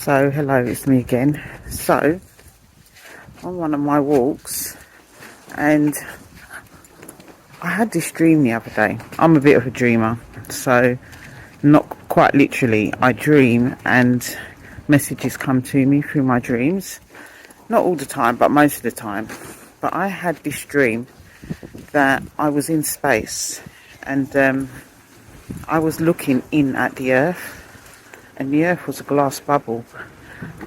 So hello, it's me again. So on one of my walks, and I had this dream the other day. I'm a bit of a dreamer, so not quite literally. I dream and messages come to me through my dreams. Not all the time, but most of the time. But I had this dream that I was in space, and I was looking in at the earth, and the earth was a glass bubble.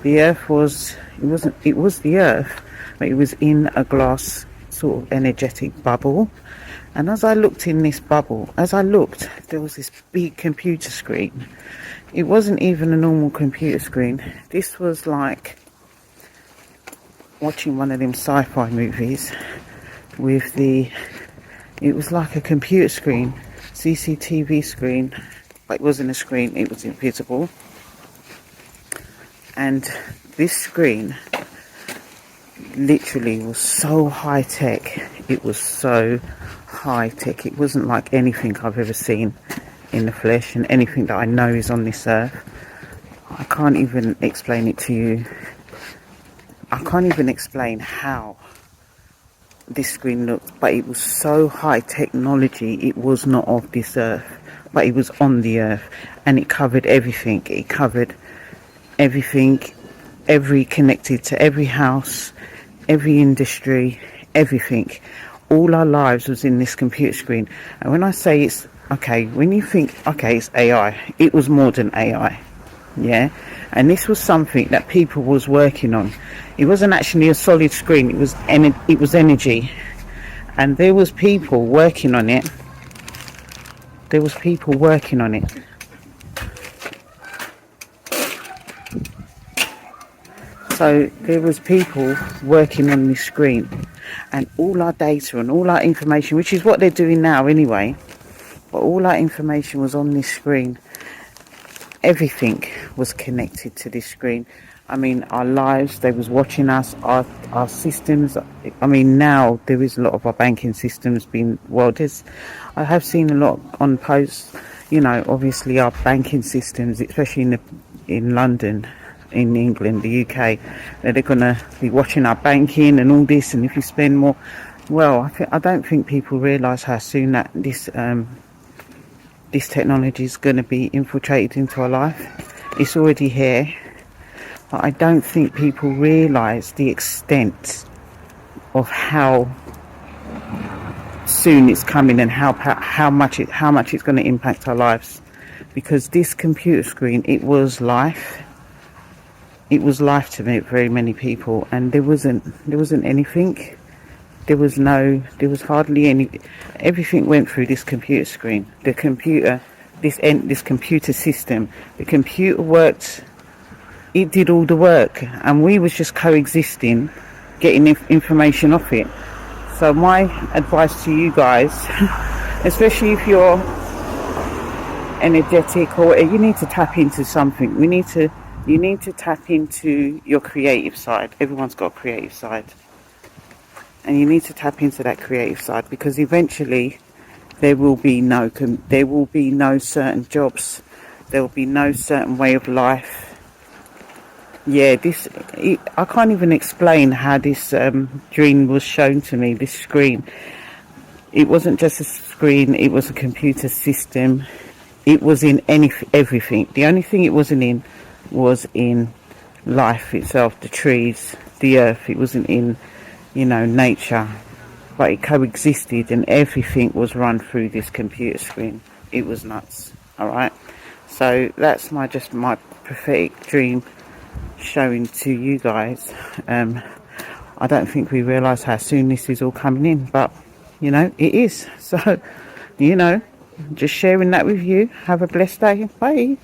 The earth was, it was the earth, but it was in a glass sort of energetic bubble. And as I looked in this bubble, there was this big computer screen. It wasn't even a normal computer screen. This was like watching one of them sci-fi movies with it was like a computer screen, CCTV screen, but it wasn't a screen, it was invisible. And this screen literally was so high tech. It was so high tech. It wasn't like anything I've ever seen in the flesh, and anything that I know is on this earth. I can't even explain it to you. I can't even explain how this screen looked, but it was so high technology. It was not of this earth, but it was on the earth, and it covered everything. It covered everything, every connected to every house, every industry, everything. All our lives was in this computer screen. And when I say it's okay, when you think okay, it's AI, it was more than AI, yeah. And this was something that people was working on. It wasn't actually a solid screen. It was energy, and there was people working on it. So there was people working on this screen, and all our data and all our information, which is what they're doing now anyway, but all our information was on this screen. Everything was connected to this screen. I mean, our lives, they was watching us, our systems. I mean, now there is a lot of our banking systems being, I have seen a lot on posts, obviously our banking systems, especially in London, in England, the UK, that they're going to be watching our banking and all this, and if you spend more, I don't think people realise how soon that this technology is going to be infiltrated into our life. It's already here, but I don't think people realise the extent of how soon it's coming, and how much it's going to impact our lives. Because this computer screen, it was life. It was life to very many people, and there wasn't anything. There was hardly any. Everything went through this computer screen. The computer, this computer system. The computer worked. It did all the work, and we was just coexisting, getting information off it. So my advice to you guys, especially if you're energetic or you need to tap into something, you need to tap into your creative side. Everyone's got a creative side. And you need to tap into that creative side, because eventually there will be no certain jobs. There will be no certain way of life. Yeah, I can't even explain how this dream was shown to me, this screen. It wasn't just a screen, it was a computer system. It was in everything. The only thing it wasn't in was in life itself, the trees, the earth. It wasn't in, nature, but it coexisted, and everything was run through this computer screen. It was nuts. All right, so that's my prophetic dream showing to you guys. I don't think we realise how soon this is all coming in, but it is. So just sharing that with you. Have a blessed day. Bye.